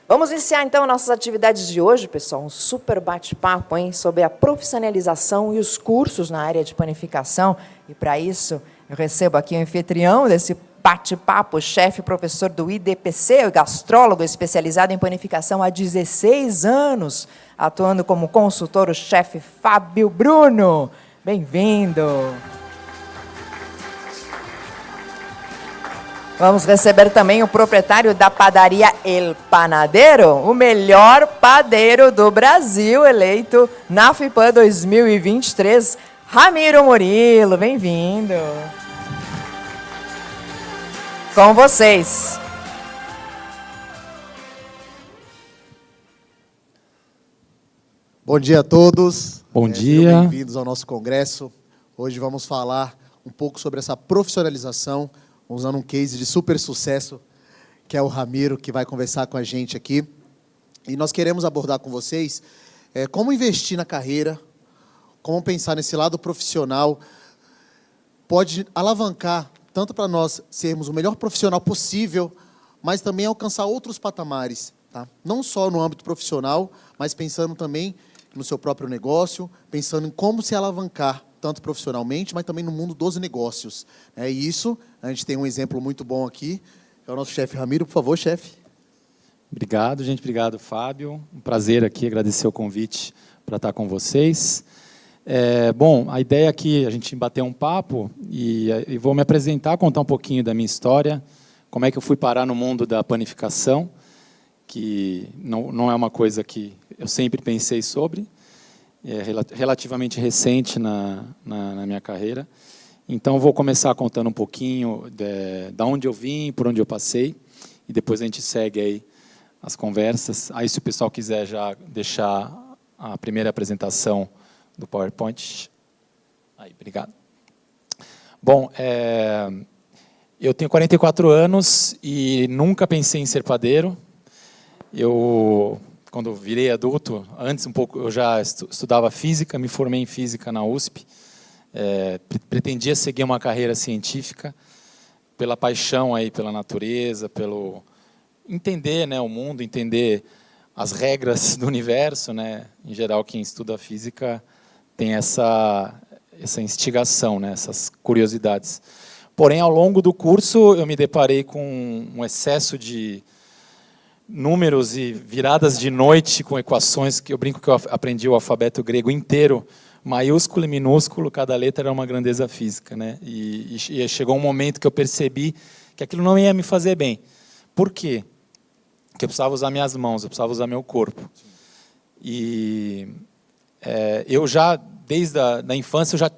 Vamos iniciar, então, nossas atividades de hoje, pessoal. Um super bate-papo, hein, sobre a profissionalização e os cursos na área de panificação. E, para isso, eu recebo aqui o anfitrião desse bate-papo, chefe professor do IDPC, gastrólogo especializado em panificação há 16 anos, atuando como consultor, o chefe Fábio Bruno. Bem-vindo! Vamos receber também o proprietário da padaria El Panadeiro, o melhor padeiro do Brasil, eleito na FIPAM 2023, Ramiro Murilo. Bem-vindo. Com vocês. Bom dia a todos. Bom dia. Bem-vindos ao nosso congresso. Hoje vamos falar um pouco sobre essa profissionalização, usando um case de super sucesso, que é o Ramiro, que vai conversar com a gente aqui. E nós queremos abordar com vocês como investir na carreira, como pensar nesse lado profissional, pode alavancar tanto para nós sermos o melhor profissional possível, mas também alcançar outros patamares, tá? Não só no âmbito profissional, mas pensando também no seu próprio negócio, pensando em como se alavancar, tanto profissionalmente, mas também no mundo dos negócios. É isso, a gente tem um exemplo muito bom aqui, é o nosso chefe Ramiro. Por favor, chefe. Obrigado, gente. Obrigado, Fábio. Um prazer aqui, agradecer o convite para estar com vocês. Bom, a ideia aqui é a gente bater um papo e vou me apresentar, contar um pouquinho da minha história, como é que eu fui parar no mundo da panificação, que não é uma coisa que eu sempre pensei sobre, é relativamente recente na minha carreira. Então, vou começar contando um pouquinho de onde eu vim, por onde eu passei, e depois a gente segue aí as conversas. Aí, se o pessoal quiser já deixar a primeira apresentação do PowerPoint. Aí, obrigado. Bom, eu tenho 44 anos e nunca pensei em ser padeiro. Quando eu virei adulto, antes um pouco, eu já estudava física, me formei em física na USP, pretendia seguir uma carreira científica, pela paixão aí pela natureza, pelo entender, né, o mundo, entender as regras do universo, né? Em geral, quem estuda física tem essa instigação, né, essas curiosidades. Porém, ao longo do curso, eu me deparei com um excesso de números e viradas de noite com equações, que eu brinco que eu aprendi o alfabeto grego inteiro, maiúsculo e minúsculo, cada letra era uma grandeza física, né? E chegou um momento que eu percebi que aquilo não ia me fazer bem. Por quê? Porque eu precisava usar minhas mãos, eu precisava usar meu corpo. E eu já, desde a infância, eu já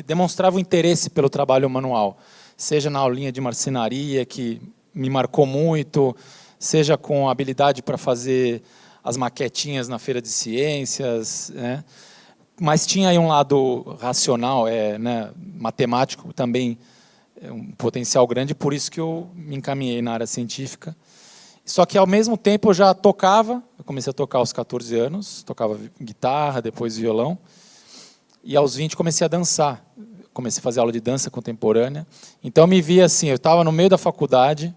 demonstrava o interesse pelo trabalho manual, seja na aulinha de marcenaria, que me marcou muito, seja com habilidade para fazer as maquetinhas na feira de ciências, né? Mas tinha aí um lado racional, né, matemático também, um potencial grande, por isso que eu me encaminhei na área científica. Só que, ao mesmo tempo, eu já tocava, eu comecei a tocar aos 14 anos, tocava guitarra, depois violão, e aos 20 comecei a dançar, comecei a fazer aula de dança contemporânea. Então, eu me via assim, eu estava no meio da faculdade,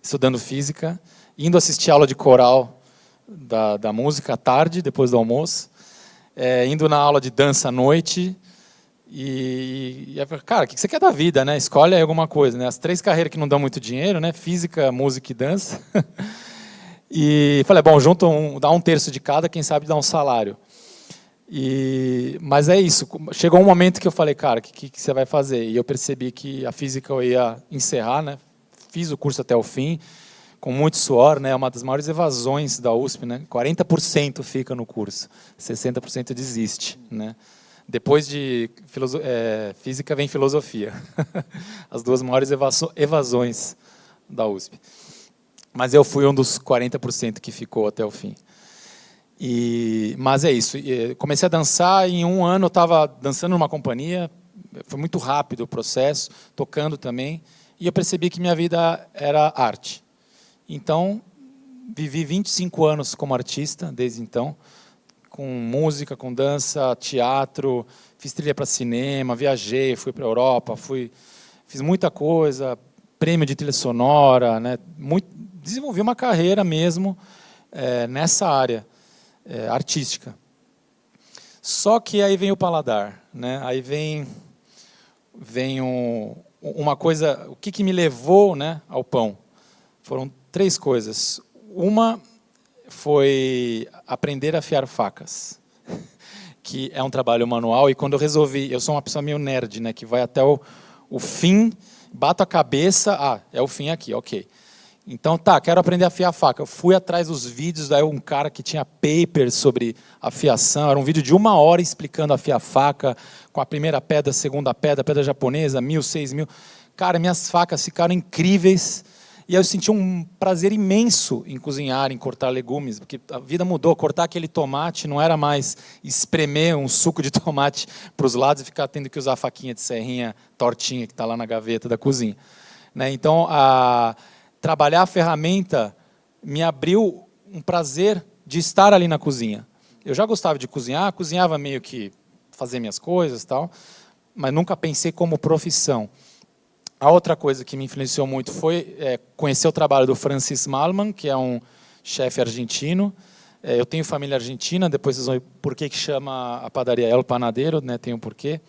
estudando física, indo assistir aula de coral da música à tarde, depois do almoço, indo na aula de dança à noite, e cara, o que você quer da vida, né? Escolhe aí alguma coisa, né? As 3 carreiras que não dão muito dinheiro, né? Física, música e dança. E falei, bom, dá um terço de cada, quem sabe dá um salário. Mas é isso, chegou um momento que eu falei, cara, o que você vai fazer? E eu percebi que a física eu ia encerrar, né? Fiz o curso até o fim, com muito suor, né? É uma das maiores evasões da USP, né? 40% fica no curso, 60% desiste, né? Depois de física vem filosofia, as 2 maiores evasões da USP. Mas eu fui um dos 40% que ficou até o fim. Mas é isso, comecei a dançar, e em 1 ano eu estava dançando numa companhia, foi muito rápido o processo, tocando também, e eu percebi que minha vida era arte. Então, vivi 25 anos como artista, desde então, com música, com dança, teatro, fiz trilha para cinema, viajei, fui para a Europa, fiz muita coisa, prêmio de trilha sonora, né? Desenvolvi uma carreira mesmo nessa área artística. Só que aí vem o paladar, né? Aí vem uma coisa, o que me levou, né, ao pão? Foram 3 coisas. Uma foi aprender a afiar facas, que é um trabalho manual, e quando eu resolvi, eu sou uma pessoa meio nerd, né, que vai até o fim, bato a cabeça, é o fim aqui, ok. Então, quero aprender a afiar a faca. Eu fui atrás dos vídeos, daí um cara que tinha papers sobre afiação, era um vídeo de 1 hora explicando afiar a faca, com a primeira pedra, a segunda pedra japonesa, 1000, 6000. Cara, minhas facas ficaram incríveis, e aí eu senti um prazer imenso em cozinhar, em cortar legumes, porque a vida mudou, cortar aquele tomate não era mais espremer um suco de tomate para os lados e ficar tendo que usar a faquinha de serrinha tortinha que está lá na gaveta da cozinha. Né? Então, trabalhar a ferramenta me abriu um prazer de estar ali na cozinha. Eu já gostava de cozinhar, cozinhava meio que fazer minhas coisas, tal, mas nunca pensei como profissão. A outra coisa que me influenciou muito foi conhecer o trabalho do Francis Mallmann, que é um chefe argentino. Eu tenho família argentina, depois vocês vão ver por que chama a padaria El Panadero, né, tem um porquê.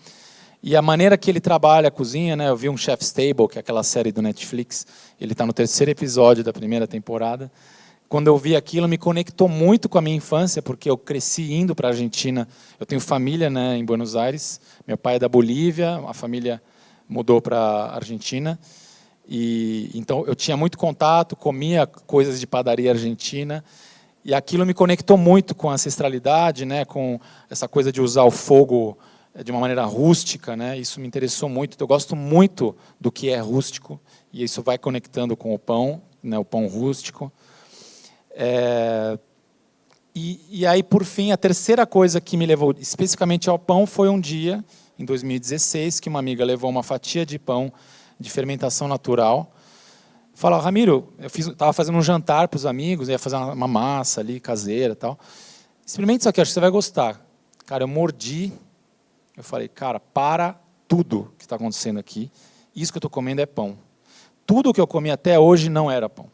E a maneira que ele trabalha a cozinha, né, eu vi um Chef's Table, que é aquela série do Netflix, ele está no 3º episódio da 1ª temporada. Quando eu vi aquilo, me conectou muito com a minha infância, porque eu cresci indo para a Argentina. Eu tenho família, né, em Buenos Aires, meu pai é da Bolívia, a família mudou para a Argentina, e então eu tinha muito contato, comia coisas de padaria argentina, e aquilo me conectou muito com a ancestralidade, né, com essa coisa de usar o fogo de uma maneira rústica, né, isso me interessou muito. Eu gosto muito do que é rústico, e isso vai conectando com o pão, né, o pão rústico. E aí, por fim, a terceira coisa que me levou especificamente ao pão foi um dia, em 2016, que uma amiga levou uma fatia de pão de fermentação natural. Falou, Ramiro, eu estava fazendo um jantar para os amigos, ia fazer uma massa ali, caseira e tal. Experimente isso aqui, acho que você vai gostar. Cara, eu mordi, eu falei, cara, para tudo que está acontecendo aqui, isso que eu estou comendo é pão. Tudo que eu comi até hoje não era pão.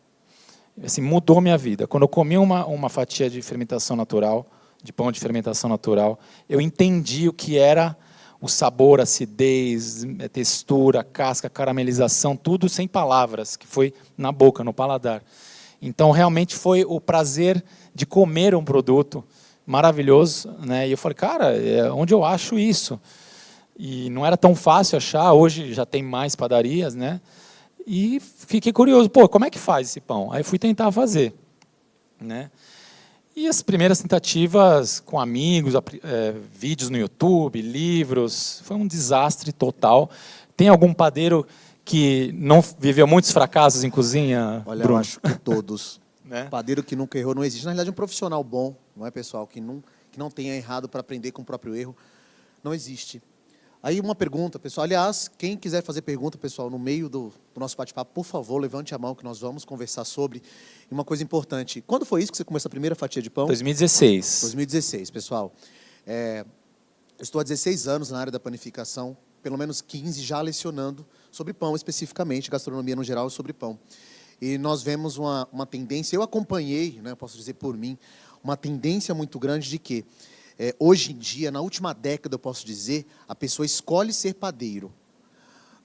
Assim, mudou minha vida. Quando eu comi uma fatia de fermentação natural, de pão de fermentação natural, eu entendi o que era o sabor, a acidez, a textura, a casca, a caramelização, tudo sem palavras, que foi na boca, no paladar. Então, realmente foi o prazer de comer um produto maravilhoso, né? E eu falei, cara, onde eu acho isso? E não era tão fácil achar, hoje já tem mais padarias, né? E fiquei curioso, como é que faz esse pão? Aí fui tentar fazer, né? E as primeiras tentativas com amigos, vídeos no YouTube, livros, foi um desastre total. Tem algum padeiro que não viveu muitos fracassos em cozinha, Olha, Bruno? eu acho que todos. Né? Padeiro que nunca errou não existe. Na realidade, um profissional bom, não é, pessoal, que não tenha errado para aprender com o próprio erro, não existe. Aí uma pergunta, pessoal. Aliás, quem quiser fazer pergunta, pessoal, no meio do nosso bate-papo, por favor, levante a mão que nós vamos conversar sobre. E uma coisa importante, quando foi isso que você começou a primeira fatia de pão? 2016. 2016, pessoal. Eu estou há 16 anos na área da panificação, pelo menos 15 já lecionando sobre pão especificamente, gastronomia no geral sobre pão. E nós vemos uma tendência, eu acompanhei, né, posso dizer por mim, uma tendência muito grande de que hoje em dia, na última década, eu posso dizer, a pessoa escolhe ser padeiro.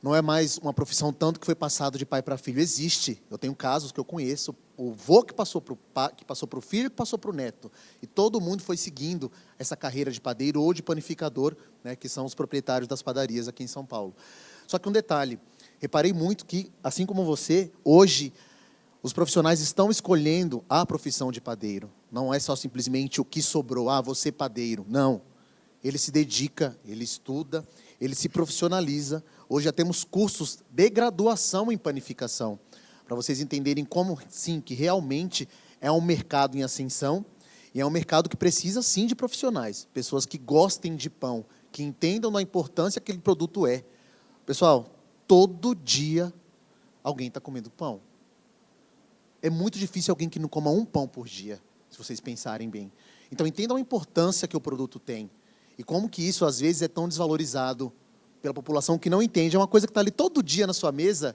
Não é mais uma profissão tanto que foi passado de pai para filho. Existe. Eu tenho casos que eu conheço, o vô que passou para o filho e que passou para o neto. E todo mundo foi seguindo essa carreira de padeiro ou de panificador, né, que são os proprietários das padarias aqui em São Paulo. Só que um detalhe, reparei muito que, assim como você, hoje os profissionais estão escolhendo a profissão de padeiro. Não é só simplesmente o que sobrou, você padeiro. Não. Ele se dedica, ele estuda, ele se profissionaliza. Hoje já temos cursos de graduação em panificação, para vocês entenderem como, sim, que realmente é um mercado em ascensão e é um mercado que precisa, sim, de profissionais. Pessoas que gostem de pão, que entendam da importância que aquele produto é. Pessoal, todo dia alguém está comendo pão. É muito difícil alguém que não coma um pão por dia, se vocês pensarem bem. Então, entendam a importância que o produto tem. E como que isso, às vezes, é tão desvalorizado pela população que não entende. É uma coisa que está ali todo dia na sua mesa.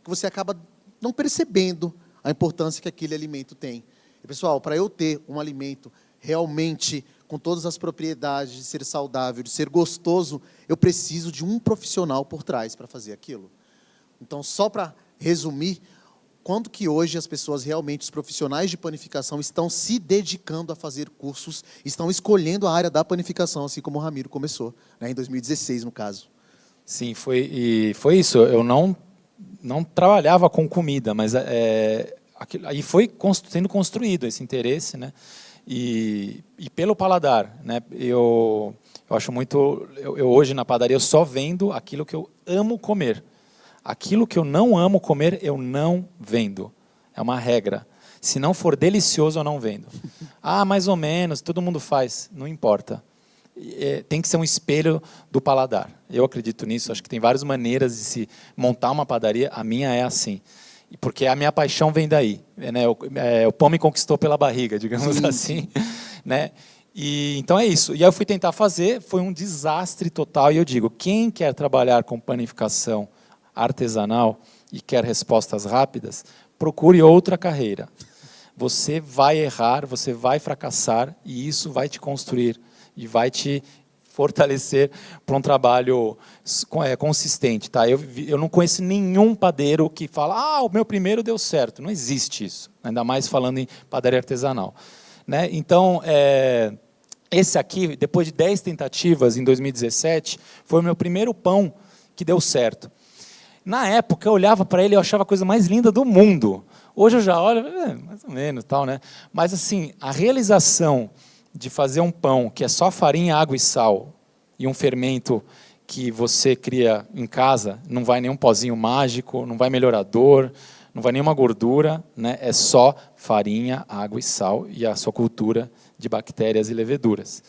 que você acaba não percebendo a importância que aquele alimento tem. E, pessoal, para eu ter um alimento realmente com todas as propriedades de ser saudável, de ser gostoso, eu preciso de um profissional por trás para fazer aquilo. Então, só para resumir, quanto que hoje as pessoas realmente, os profissionais de panificação, estão se dedicando a fazer cursos, estão escolhendo a área da panificação, assim como o Ramiro começou, né, em 2016, no caso. Sim, foi isso. Eu não trabalhava com comida, mas aí foi sendo construído esse interesse, né? E pelo paladar, né? Eu acho muito. Eu hoje na padaria eu só vendo aquilo que eu amo comer. Aquilo que eu não amo comer, eu não vendo. É uma regra. Se não for delicioso, eu não vendo. Ah, mais ou menos, todo mundo faz. Não importa. Tem que ser um espelho do paladar. Eu acredito nisso. Acho que tem várias maneiras de se montar uma padaria. A minha é assim. Porque a minha paixão vem daí. Né? O pão me conquistou pela barriga, digamos assim. Né? Então é isso. E aí eu fui tentar fazer, foi um desastre total. E eu digo, quem quer trabalhar com panificação artesanal e quer respostas rápidas, procure outra carreira. Você vai errar, você vai fracassar, e isso vai te construir e vai te fortalecer para um trabalho consistente. Tá? Eu não conheço nenhum padeiro que fala, o meu primeiro deu certo. Não existe isso, ainda mais falando em padaria artesanal. Né? Então, esse aqui, depois de 10 tentativas, em 2017, foi o meu primeiro pão que deu certo. Na época, eu olhava para ele e eu achava a coisa mais linda do mundo. Hoje eu já olho, mais ou menos, tal, né? Mas, assim, a realização de fazer um pão que é só farinha, água e sal, e um fermento que você cria em casa, não vai nenhum pozinho mágico, não vai melhorador, não vai nenhuma gordura, né? É só farinha, água e sal e a sua cultura de bactérias e leveduras.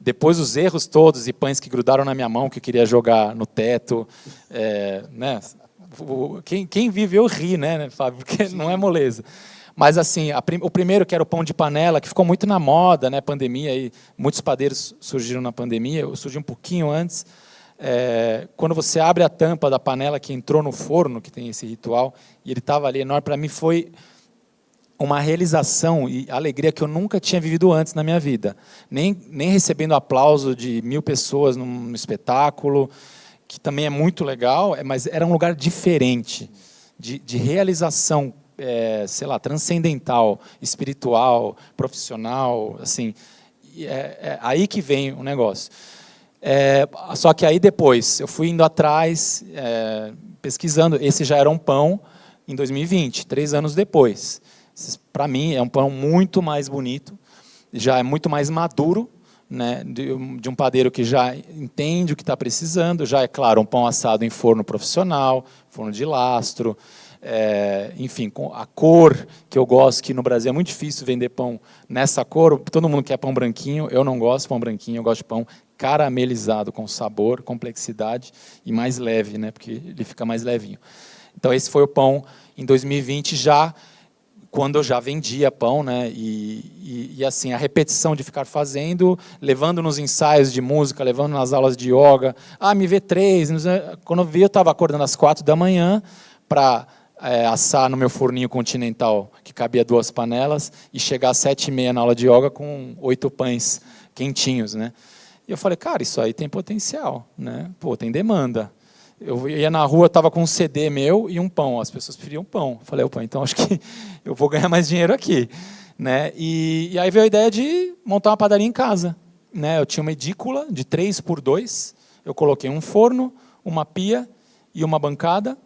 Depois os erros todos e pães que grudaram na minha mão, que eu queria jogar no teto, né? Quem vive eu ri, né, Fábio? Porque não é moleza. Mas assim, o primeiro, que era o pão de panela, que ficou muito na moda, né, pandemia, e muitos padeiros surgiram na pandemia, eu surgi um pouquinho antes. Quando você abre a tampa da panela que entrou no forno, que tem esse ritual, e ele estava ali enorme, para mim foi uma realização e alegria que eu nunca tinha vivido antes na minha vida. Nem recebendo aplauso de 1000 pessoas num espetáculo, que também é muito legal, mas era um lugar diferente, de realização, sei lá, transcendental, espiritual, profissional, assim. Aí que vem o negócio. Só que aí depois, eu fui indo atrás, pesquisando, esse já era um pão em 2020, 3 anos depois. Para mim, é um pão muito mais bonito, já é muito mais maduro, né, de um padeiro que já entende o que está precisando, já é claro, um pão assado em forno profissional, forno de lastro, enfim, com a cor que eu gosto, que no Brasil é muito difícil vender pão nessa cor, todo mundo quer pão branquinho, eu não gosto de pão branquinho, eu gosto de pão caramelizado, com sabor, complexidade e mais leve, né, porque ele fica mais levinho. Então esse foi o pão em 2020, já quando eu já vendia pão, né, e assim, a repetição de ficar fazendo, levando nos ensaios de música, levando nas aulas de yoga, me vê 3, quando eu vi, eu estava acordando às 4 da manhã para assar no meu forninho continental, que cabia 2 panelas, e chegar às 7h30 na aula de yoga com 8 pães quentinhos, né. E eu falei, cara, isso aí tem potencial, né, pô, tem demanda. Eu ia na rua, estava com um CD meu e um pão. As pessoas preferiam pão. Eu falei, opa, então acho que eu vou ganhar mais dinheiro aqui. Né? E aí veio a ideia de montar uma padaria em casa. Né? Eu tinha uma edícula de 3x2. Eu coloquei um forno, uma pia e uma bancada.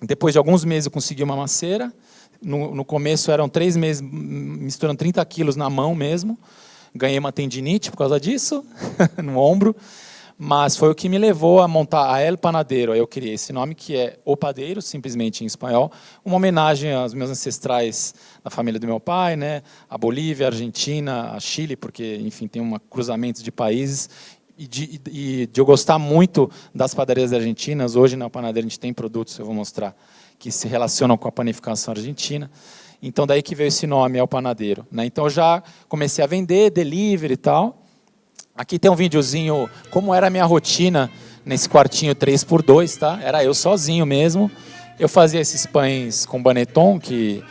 Depois de alguns meses eu consegui uma maceira. No começo eram 3 meses misturando 30 quilos na mão mesmo. Ganhei uma tendinite por causa disso, no ombro. Mas foi o que me levou a montar a El Panadero. Eu criei esse nome, que é O Padeiro, simplesmente em espanhol, uma homenagem aos meus ancestrais da família do meu pai, né? A Bolívia, a Argentina, a Chile, porque, enfim, tem um cruzamento de países, e de eu gostar muito das padarias argentinas. Hoje, na El Panadero, a gente tem produtos, eu vou mostrar, que se relacionam com a panificação argentina. Então, daí que veio esse nome, El Panadero. Né? Então, eu já comecei a vender, delivery e tal. Aqui tem um videozinho, como era a minha rotina nesse quartinho 3x2, tá? Era eu sozinho mesmo. Eu fazia esses pães com Baneton, que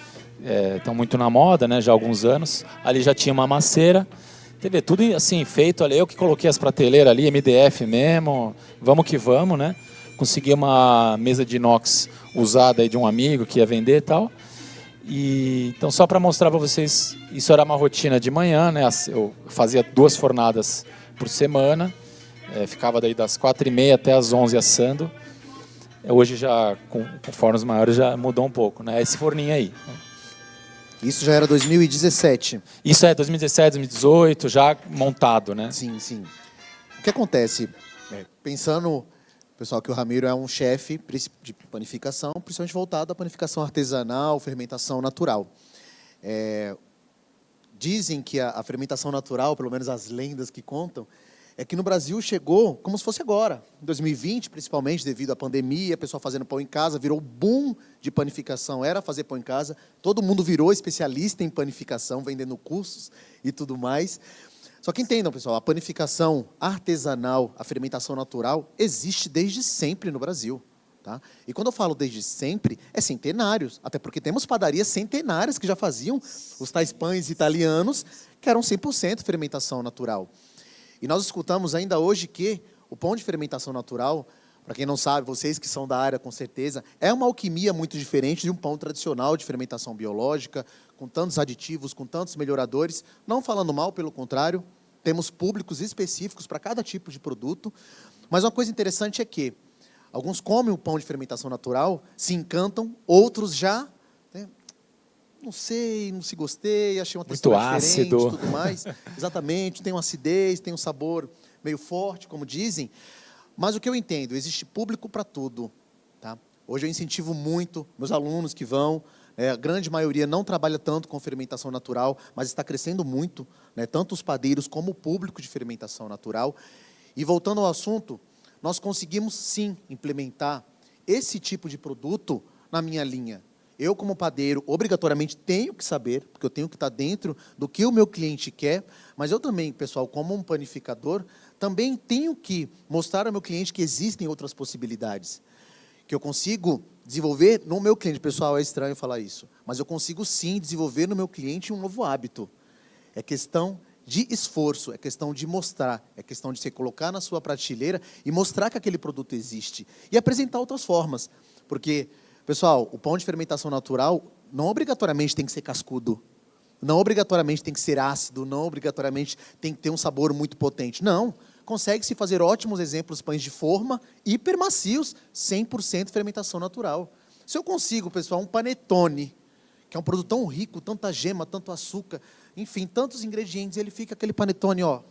estão muito na moda, né, já há alguns anos. Ali já tinha uma maceira. Teve tudo assim, feito ali. Eu que coloquei as prateleiras ali, MDF mesmo. Vamos que vamos, né? Consegui uma mesa de inox usada aí de um amigo que ia vender e tal. E, então, só para mostrar para vocês, isso era uma rotina de manhã, né? Eu fazia 2 fornadas por semana. Ficava daí das 4h30 até as 11 assando. Hoje já, com fornos maiores, já mudou um pouco, né? Esse forninho aí. Isso já era 2017. Isso é 2017, 2018, já montado, né? Sim, sim. O que acontece? Pensando, pessoal, que o Ramiro é um chefe de panificação, principalmente voltado à panificação artesanal, fermentação natural. Dizem que a fermentação natural, pelo menos as lendas que contam, é que no Brasil chegou como se fosse agora. Em 2020, principalmente, devido à pandemia, o pessoal fazendo pão em casa, virou boom de panificação, era fazer pão em casa. Todo mundo virou especialista em panificação, vendendo cursos e tudo mais. Só que entendam, pessoal, a panificação artesanal, a fermentação natural, existe desde sempre no Brasil. Tá? E quando eu falo desde sempre, é centenários. Até porque temos padarias centenárias que já faziam os tais pães italianos, que eram 100% fermentação natural. E nós escutamos ainda hoje que o pão de fermentação natural, para quem não sabe, vocês que são da área com certeza, é uma alquimia muito diferente de um pão tradicional de fermentação biológica, com tantos aditivos, com tantos melhoradores. Não falando mal, pelo contrário, temos públicos específicos para cada tipo de produto. Mas uma coisa interessante é que alguns comem o pão de fermentação natural, se encantam, outros já... não sei, não se gostei, achei uma textura diferente, tudo mais. Exatamente, tem uma acidez, tem um sabor meio forte, como dizem. Mas o que eu entendo, existe público para tudo. Tá? Hoje eu incentivo muito meus alunos que vão, a grande maioria não trabalha tanto com fermentação natural, mas está crescendo muito, né, tanto os padeiros como o público de fermentação natural. E voltando ao assunto, nós conseguimos sim implementar esse tipo de produto na minha linha. Eu, como padeiro, obrigatoriamente tenho que saber, porque eu tenho que estar dentro do que o meu cliente quer, mas eu também, pessoal, como um panificador, também tenho que mostrar ao meu cliente que existem outras possibilidades, que eu consigo desenvolver no meu cliente. Pessoal, é estranho falar isso, mas eu consigo sim desenvolver no meu cliente um novo hábito. É questão de esforço, é questão de mostrar, é questão de você colocar na sua prateleira e mostrar que aquele produto existe, e apresentar outras formas, porque... Pessoal, o pão de fermentação natural não obrigatoriamente tem que ser cascudo, não obrigatoriamente tem que ser ácido, não obrigatoriamente tem que ter um sabor muito potente. Não, consegue-se fazer ótimos exemplos, pães de forma, hiper macios, 100% fermentação natural. Se eu consigo, pessoal, um panetone, que é um produto tão rico, tanta gema, tanto açúcar, enfim, tantos ingredientes, ele fica aquele panetone, ó,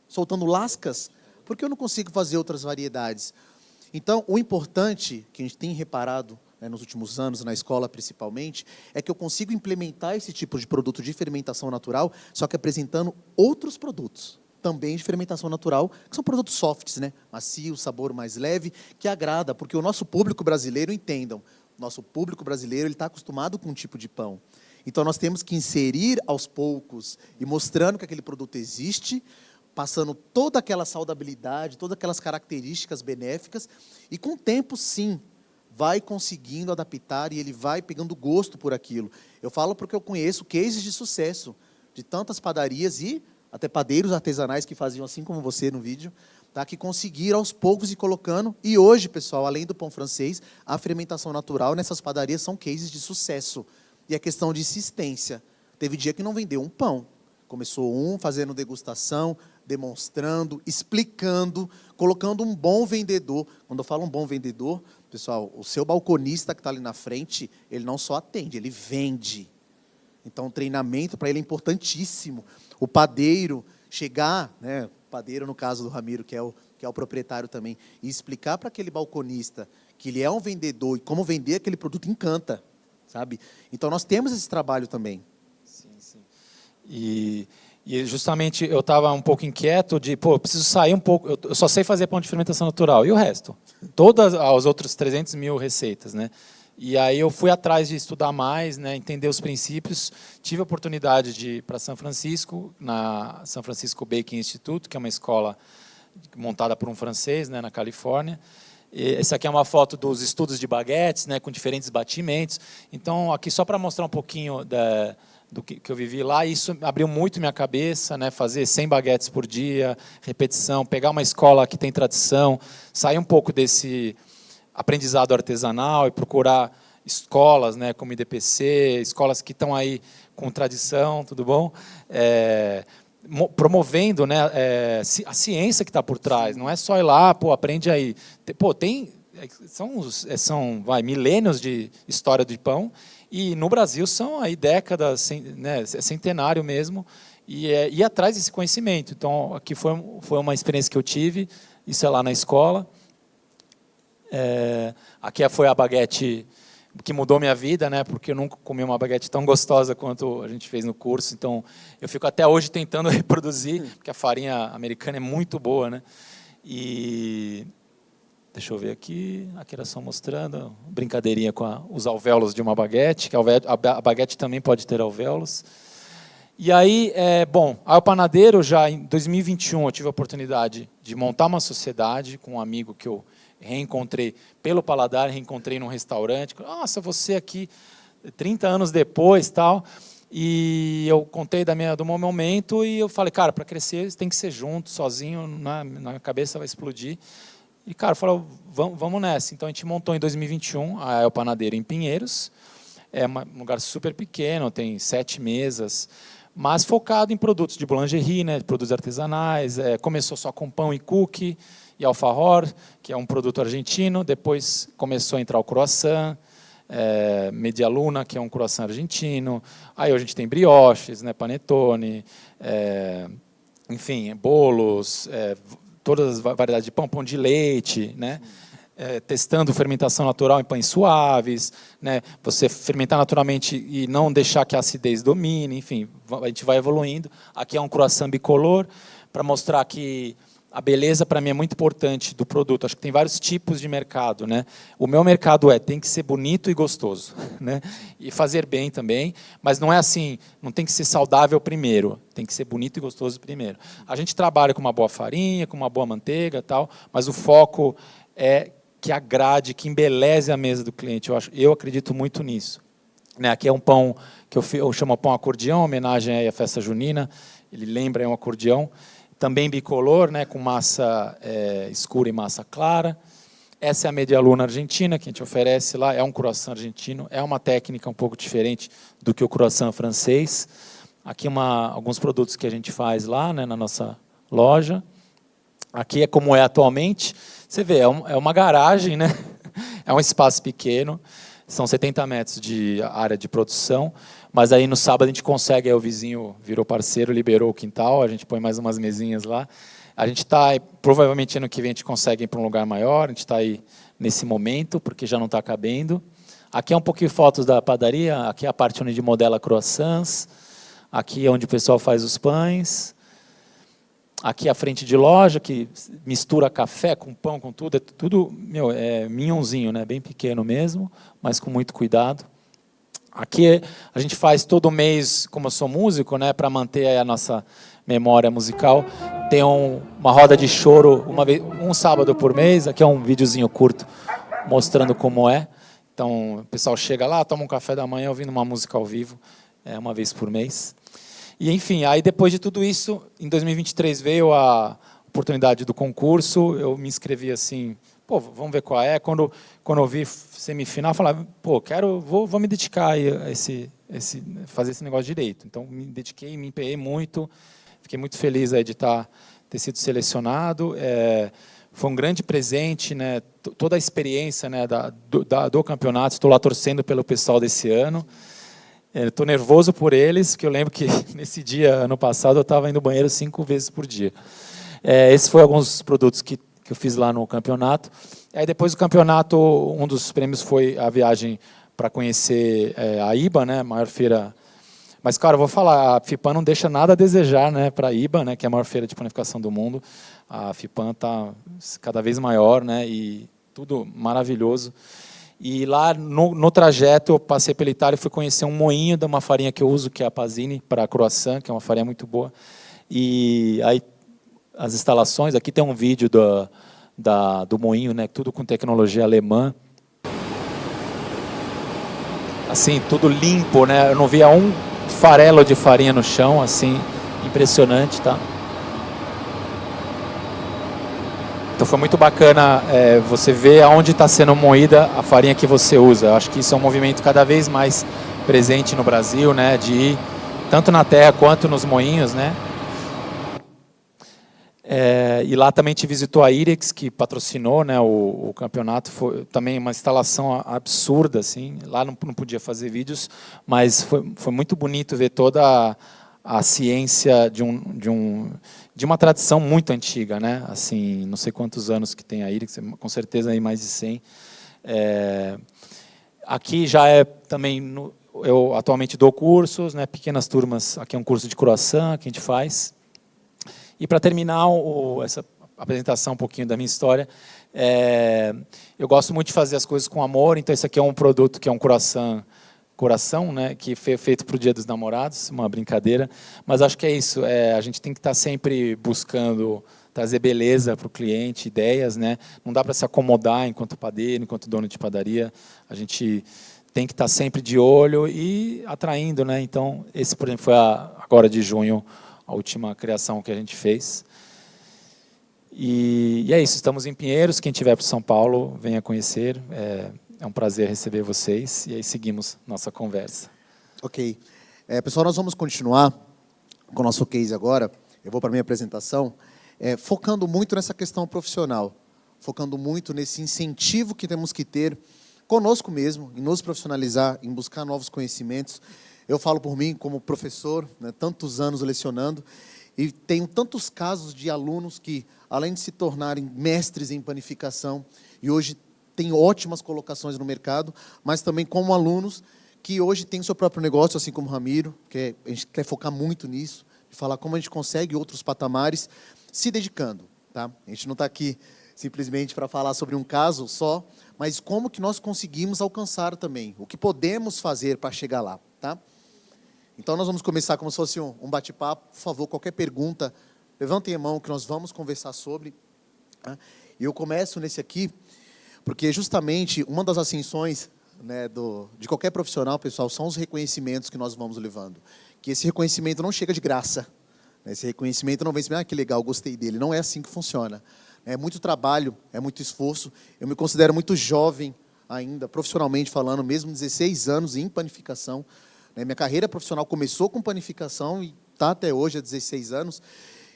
soltando lascas, por que eu não consigo fazer outras variedades? Então, o importante, que a gente tem reparado, né, nos últimos anos, na escola principalmente, é que eu consigo implementar esse tipo de produto de fermentação natural, só que apresentando outros produtos, também de fermentação natural, que são produtos softs, né, macio, sabor mais leve, que agrada, porque o nosso público brasileiro, entendam, nosso público brasileiro está acostumado com um tipo de pão. Então, nós temos que inserir aos poucos e mostrando que aquele produto existe, passando toda aquela saudabilidade, todas aquelas características benéficas, e com o tempo, sim, vai conseguindo adaptar e ele vai pegando gosto por aquilo. Eu falo porque eu conheço cases de sucesso, de tantas padarias e até padeiros artesanais que faziam assim como você no vídeo, tá, que conseguiram aos poucos ir colocando, e hoje, pessoal, além do pão francês, a fermentação natural nessas padarias são cases de sucesso. E é questão de insistência. Teve dia que não vendeu um pão. Começou fazendo degustação, demonstrando, explicando, colocando um bom vendedor. Quando eu falo um bom vendedor, pessoal, o seu balconista que está ali na frente, ele não só atende, ele vende. Então, o treinamento para ele é importantíssimo. O padeiro chegar, né, o padeiro no caso do Ramiro, que é o proprietário também, e explicar para aquele balconista que ele é um vendedor e como vender aquele produto encanta, sabe? Então, nós temos esse trabalho também. Sim, sim. E justamente eu estava um pouco inquieto de, eu preciso sair um pouco, eu só sei fazer pão de fermentação natural, e o resto? Todas as outras 300 mil receitas, né? E aí eu fui atrás de estudar mais, né, entender os princípios, tive a oportunidade de ir para São Francisco, na São Francisco Baking Institute, que é uma escola montada por um francês, né, na Califórnia, Essa aqui é uma foto dos estudos de baguetes, né, com diferentes batimentos. Então, aqui só para mostrar um pouquinho do que eu vivi lá, isso abriu muito minha cabeça, né, fazer 100 baguetes por dia, repetição, pegar uma escola que tem tradição, sair um pouco desse aprendizado artesanal e procurar escolas, né, como IDPC, escolas que estão aí com tradição, tudo bom? Promovendo, né, a ciência que está por trás, não é só ir lá, pô, aprende aí. Pô, são milênios de história de pão, e no Brasil são aí décadas, né, centenário mesmo, e ir atrás desse conhecimento. Então, aqui foi uma experiência que eu tive, isso é lá na escola. Aqui foi a baguete que mudou minha vida, né? Porque eu nunca comi uma baguete tão gostosa quanto a gente fez no curso. Então, eu fico até hoje tentando reproduzir, porque a farinha americana é muito boa, né? E deixa eu ver aqui, era só mostrando, brincadeirinha com os alvéolos de uma baguete, que a baguete também pode ter alvéolos. E aí, o Panadeiro, já em 2021, eu tive a oportunidade de montar uma sociedade com um amigo que eu reencontrei pelo paladar, reencontrei num restaurante. Nossa, você aqui 30 anos depois, tal. E eu contei do meu momento e eu falei, cara, para crescer tem que ser junto, sozinho, na cabeça vai explodir. E, cara, falou, vamos nessa. Então, a gente montou em 2021 a El Panadeiro em Pinheiros. É um lugar super pequeno, tem 7 mesas, mas focado em produtos de boulangerie, né, produtos artesanais. Começou só com pão e cookie, e alfajor, que é um produto argentino. Depois começou a entrar o croissant, media luna, que é um croissant argentino. Aí hoje a gente tem brioches, né, panetone, enfim, bolos, todas as variedades de pão de leite, né, testando fermentação natural em pães suaves, né, você fermentar naturalmente e não deixar que a acidez domine, enfim, a gente vai evoluindo. Aqui é um croissant bicolor, para mostrar que a beleza, para mim, é muito importante do produto. Acho que tem vários tipos de mercado, né? O meu mercado tem que ser bonito e gostoso, né? E fazer bem também, mas não é assim, não tem que ser saudável primeiro, tem que ser bonito e gostoso primeiro. A gente trabalha com uma boa farinha, com uma boa manteiga, tal, mas o foco é que agrade, que embeleze a mesa do cliente. Eu acredito muito nisso. Né? Aqui é um pão que eu chamo pão acordeão, homenagem aí à festa junina, ele lembra um acordeão. Também bicolor, né, com massa escura e massa clara. Essa é a media luna argentina, que a gente oferece lá. É um croissant argentino. É uma técnica um pouco diferente do que o croissant francês. Aqui alguns produtos que a gente faz lá, né, na nossa loja. Aqui é como é atualmente. Você vê, é uma garagem, né? É um espaço pequeno. São 70 metros de área de produção. Mas aí no sábado a gente consegue, aí o vizinho virou parceiro, liberou o quintal, a gente põe mais umas mesinhas lá. A gente está, provavelmente ano que vem a gente consegue ir para um lugar maior, a gente está aí nesse momento, porque já não está cabendo. Aqui é um pouquinho de fotos da padaria, aqui é a parte onde a gente modela croissants, aqui é onde o pessoal faz os pães. Aqui é a frente de loja, que mistura café com pão, com tudo, é tudo minhonzinho, né? Bem pequeno mesmo, mas com muito cuidado. Aqui a gente faz todo mês, como eu sou músico, né, para manter a nossa memória musical, tem uma roda de choro um sábado por mês. Aqui é um videozinho curto mostrando como é. Então o pessoal chega lá, toma um café da manhã ouvindo uma música ao vivo, uma vez por mês. E enfim, aí depois de tudo isso, em 2023 veio a oportunidade do concurso, eu me inscrevi assim, pô, vamos ver qual é. Quando eu vi semifinal, eu falava, pô, vou me dedicar a fazer esse negócio direito. Então, me dediquei, me empenhei muito, fiquei muito feliz aí de ter sido selecionado. Foi um grande presente, né, toda a experiência, né, do campeonato. Estou lá torcendo pelo pessoal desse ano. Estou nervoso por eles, porque eu lembro que nesse dia, ano passado, eu estava indo ao banheiro 5 vezes por dia. Esses foram alguns produtos que eu fiz lá no campeonato. Aí depois do campeonato, um dos prêmios foi a viagem para conhecer a IBA, né, a maior feira. Mas, cara, eu vou falar, a FIPAM não deixa nada a desejar, né, para a IBA, né, que é a maior feira de panificação do mundo. A FIPAM está cada vez maior, né, e tudo maravilhoso. E lá no trajeto eu passei pela Itália e fui conhecer um moinho de uma farinha que eu uso, que é a Pasini, para croissant, que é uma farinha muito boa. E aí as instalações, aqui tem um vídeo do moinho, né? Tudo com tecnologia alemã. Assim, tudo limpo, né? Eu não via um farelo de farinha no chão, assim, impressionante, tá? Então foi muito bacana você ver aonde está sendo moída a farinha que você usa. Eu acho que isso é um movimento cada vez mais presente no Brasil, né? De ir tanto na terra quanto nos moinhos, né? E lá também te visitou a Irex, que patrocinou, né, o campeonato. Foi também uma instalação absurda, assim. Lá não podia fazer vídeos, mas foi muito bonito ver toda a ciência de uma tradição muito antiga, né? Assim, não sei quantos anos que tem a Irex, com certeza aí mais de 100. Aqui já é também eu atualmente dou cursos, né? Pequenas turmas. Aqui é um curso de croissant que a gente faz. E para terminar essa apresentação um pouquinho da minha história, eu gosto muito de fazer as coisas com amor. Então esse aqui é um produto que é um coração, né, que foi feito para o Dia dos Namorados, uma brincadeira. Mas acho que é isso. A gente tem que estar sempre buscando trazer beleza para o cliente, ideias, né? Não dá para se acomodar enquanto padeiro, enquanto dono de padaria. A gente tem que estar sempre de olho e atraindo, né? Então esse, por exemplo, foi agora de junho a última criação que a gente fez. E é isso, estamos em Pinheiros. Quem estiver para São Paulo, venha conhecer. É um prazer receber vocês. E aí seguimos nossa conversa. Ok. Pessoal, nós vamos continuar com o nosso case agora. Eu vou para a minha apresentação, focando muito nessa questão profissional, focando muito nesse incentivo que temos que ter conosco mesmo, em nos profissionalizar, em buscar novos conhecimentos. Eu falo por mim, como professor, né, tantos anos lecionando, e tenho tantos casos de alunos que, além de se tornarem mestres em panificação, e hoje têm ótimas colocações no mercado, mas também como alunos que hoje têm seu próprio negócio, assim como o Ramiro, que a gente quer focar muito nisso, de falar como a gente consegue outros patamares, se dedicando. Tá? A gente não está aqui simplesmente para falar sobre um caso só, mas como que nós conseguimos alcançar também, o que podemos fazer para chegar lá. Tá? Então, nós vamos começar como se fosse um bate-papo. Por favor, qualquer pergunta, levantem a mão que nós vamos conversar sobre. E eu começo nesse aqui, porque justamente uma das ascensões, né, de qualquer profissional, pessoal, são os reconhecimentos que nós vamos levando. Que esse reconhecimento não chega de graça. Esse reconhecimento não vem assim, que legal, gostei dele. Não é assim que funciona. É muito trabalho, é muito esforço. Eu me considero muito jovem ainda, profissionalmente falando, mesmo 16 anos em panificação. Minha carreira profissional começou com panificação e está até hoje, há 16 anos.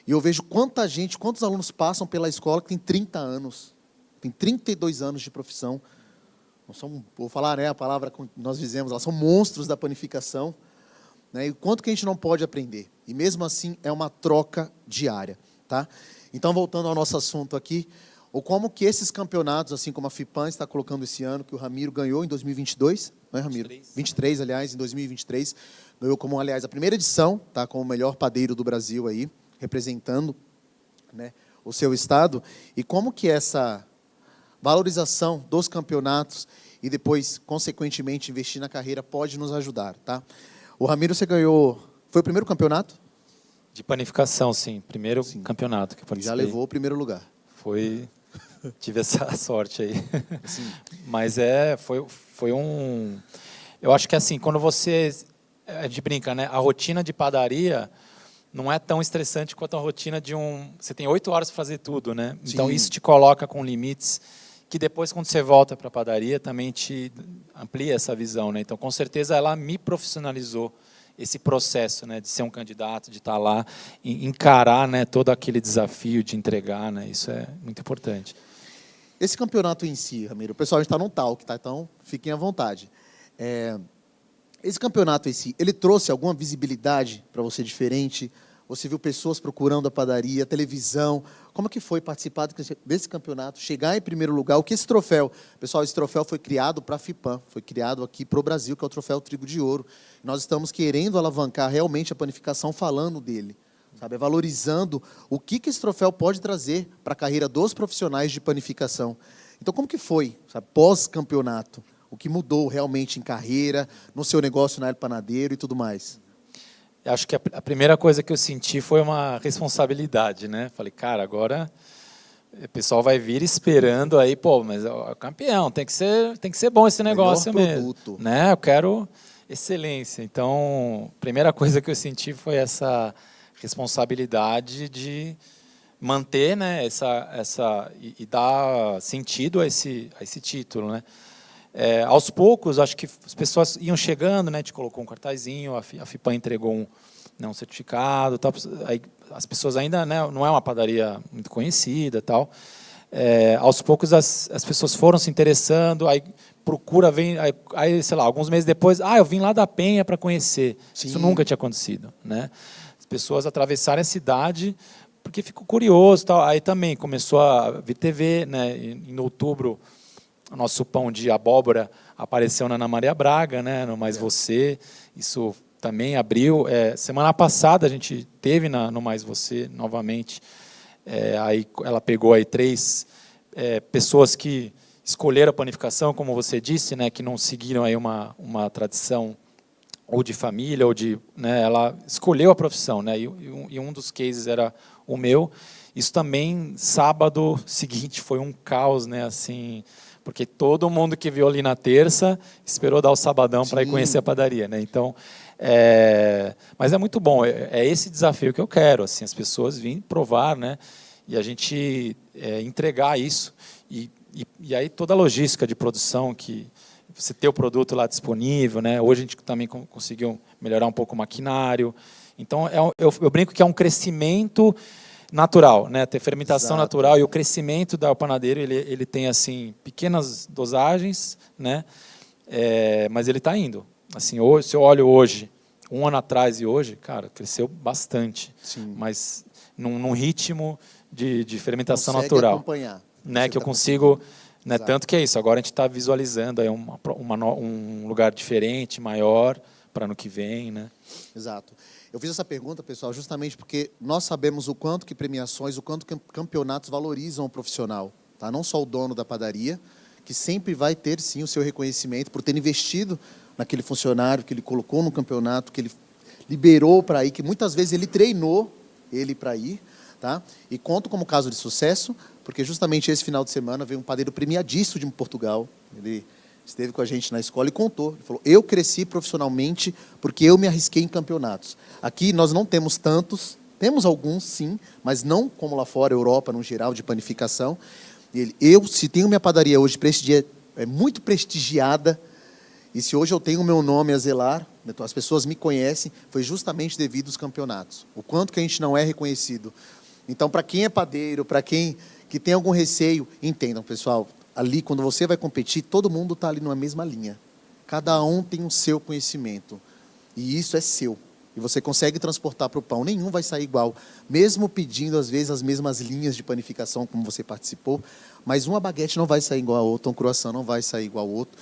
E eu vejo quanta gente, quantos alunos passam pela escola que tem 30 anos, tem 32 anos de profissão. Não são, vou falar, né, a palavra que nós dizemos, elas são monstros da panificação. Né, e o quanto que a gente não pode aprender. E mesmo assim, é uma troca diária. Tá? Então, voltando ao nosso assunto aqui, ou como que esses campeonatos, assim como a FIPAM está colocando esse ano, que o Ramiro ganhou em 2022, não é, Ramiro? 23, aliás, em 2023, ganhou como, aliás, a primeira edição, tá, como o melhor padeiro do Brasil aí, representando, né, o seu estado, e como que essa valorização dos campeonatos e depois, consequentemente, investir na carreira pode nos ajudar, tá? O Ramiro, você ganhou, foi o primeiro campeonato? De panificação, sim. Primeiro campeonato que eu participei. Já levou o primeiro lugar. Tive essa sorte aí. Mas foi um... Eu acho que assim, quando você... A gente brinca, né? A rotina de padaria não é tão estressante quanto a rotina de Você tem 8 horas para fazer tudo, né? Sim. Então isso te coloca com limites que depois, quando você volta para a padaria, também te amplia essa visão, né? Então, com certeza, ela me profissionalizou esse processo, né, de ser um candidato, de estar lá, encarar, né, todo aquele desafio de entregar, né, isso é muito importante. Esse campeonato em si, Ramiro, o pessoal está num talk, tá? Então fiquem à vontade. Esse campeonato em si, ele trouxe alguma visibilidade para você diferente? Você viu pessoas procurando a padaria, a televisão? Como que foi participar desse campeonato, chegar em primeiro lugar? O que esse troféu? Pessoal, esse troféu foi criado para a FIPAM, foi criado aqui para o Brasil, que é o troféu Trigo de Ouro. Nós estamos querendo alavancar realmente a panificação falando dele, sabe? Valorizando o que esse troféu pode trazer para a carreira dos profissionais de panificação. Então, como que foi, sabe, pós-campeonato? O que mudou realmente em carreira, no seu negócio na El Panadeiro e tudo mais? Eu acho que a primeira coisa que eu senti foi uma responsabilidade, né? Falei, cara, agora O pessoal vai vir esperando aí, pô, mas é campeão, tem que ser bom esse negócio mesmo, né? Eu quero excelência. Então, a primeira coisa que eu senti foi essa responsabilidade de manter, né, e dar sentido a esse título, né? Aos poucos, acho que as pessoas iam chegando, né? Te colocou um cartazinho, a FIPAM entregou um certificado, tal. Aí, as pessoas ainda, né, não é uma padaria muito conhecida, tal. Aos poucos as pessoas foram se interessando, aí vem, aí sei lá, alguns meses depois, eu vim lá da Penha para conhecer. Sim. Isso nunca tinha acontecido, né? As pessoas atravessarem a cidade porque ficou curioso, tal. Aí também começou a vir TV, né? Em outubro, o nosso pão de abóbora apareceu na Ana Maria Braga, né? No Mais Você. Isso também abriu. Semana passada a gente teve no Mais Você novamente. Aí ela pegou aí 3 pessoas que escolheram a panificação, como você disse, né? Que não seguiram aí uma tradição ou de família ou de, né? Ela escolheu a profissão, né? E um dos cases era o meu. Isso também sábado seguinte foi um caos, né? Assim, porque todo mundo que viu ali na terça esperou dar o sabadão para ir conhecer a padaria, né? Então, mas é muito bom. É esse desafio que eu quero, assim, as pessoas virem provar, né? E a gente entregar isso e aí toda a logística de produção, que você ter o produto lá disponível, né? Hoje a gente também conseguiu melhorar um pouco o maquinário. Então, eu brinco que é um crescimento natural, né? Ter fermentação natural e o crescimento da panadeiro, ele tem assim pequenas dosagens, né? Mas ele está indo. Assim, hoje, se eu olho hoje, um ano atrás e hoje, cara, cresceu bastante. Sim. Mas num ritmo de fermentação natural, acompanhar, né? Que eu consigo, né? Tanto que é isso. Agora a gente está visualizando aí um lugar diferente, maior para ano que vem, né? Exato. Eu fiz essa pergunta, pessoal, justamente porque nós sabemos o quanto que premiações, o quanto que campeonatos valorizam o profissional, tá? Não só o dono da padaria, que sempre vai ter, sim, o seu reconhecimento por ter investido naquele funcionário que ele colocou no campeonato, que ele liberou para ir, que muitas vezes ele treinou ele para ir, tá? E conto como caso de sucesso, porque justamente esse final de semana veio um padeiro premiadíssimo de Portugal. Ele esteve com a gente na escola e contou. Ele falou, eu cresci profissionalmente porque eu me arrisquei em campeonatos. Aqui nós não temos tantos, temos alguns sim, mas não como lá fora, Europa, no geral, de panificação. E se tenho minha padaria hoje muito prestigiada, e se hoje eu tenho o meu nome a zelar, então as pessoas me conhecem, foi justamente devido aos campeonatos. O quanto que a gente não é reconhecido. Então, para quem é padeiro, para quem que tem algum receio, entendam, pessoal, ali, quando você vai competir, todo mundo está ali numa mesma linha. Cada um tem o seu conhecimento. E isso é seu. E você consegue transportar para o pão. Nenhum vai sair igual. Mesmo pedindo, às vezes, as mesmas linhas de panificação, como você participou. Mas uma baguete não vai sair igual a outra, um croissant não vai sair igual ao outro.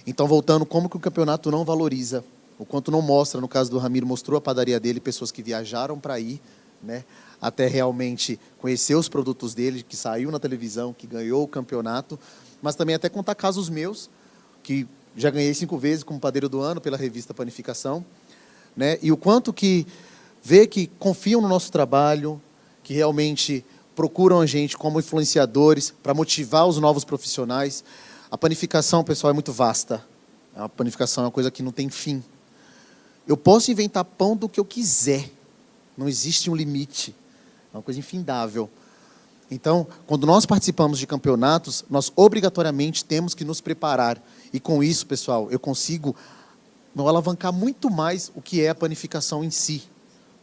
Então, voltando, como que o campeonato não valoriza? O quanto não mostra, no caso do Ramiro, mostrou a padaria dele, pessoas que viajaram para ir, né? Até realmente conhecer os produtos dele, que saiu na televisão, que ganhou o campeonato, mas também até contar casos meus, que já ganhei 5 vezes como padeiro do ano pela revista Panificação, né? E o quanto que vê que confiam no nosso trabalho, que realmente procuram a gente como influenciadores para motivar os novos profissionais. A panificação, pessoal, é muito vasta. A panificação é uma coisa que não tem fim. Eu posso inventar pão do que eu quiser. Não existe um limite. É uma coisa infindável. Então, quando nós participamos de campeonatos, nós obrigatoriamente temos que nos preparar. E com isso, pessoal, eu consigo alavancar muito mais o que é a panificação em si.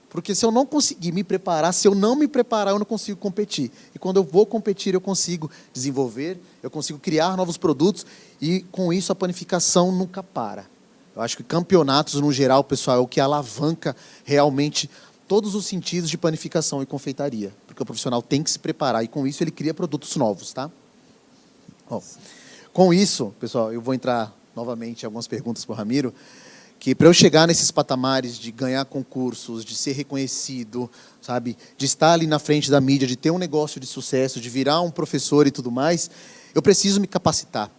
Porque se eu não conseguir me preparar, se eu não me preparar, eu não consigo competir. E quando eu vou competir, eu consigo desenvolver, eu consigo criar novos produtos. E com isso, a panificação nunca para. Eu acho que campeonatos, no geral, pessoal, é o que alavanca realmente todos os sentidos de panificação e confeitaria, porque o profissional tem que se preparar e com isso ele cria produtos novos, tá? Bom, com isso, pessoal, eu vou entrar novamente em algumas perguntas para o Ramiro, que para eu chegar nesses patamares de ganhar concursos, de ser reconhecido, sabe, de estar ali na frente da mídia, de ter um negócio de sucesso, de virar um professor e tudo mais, eu preciso me capacitar.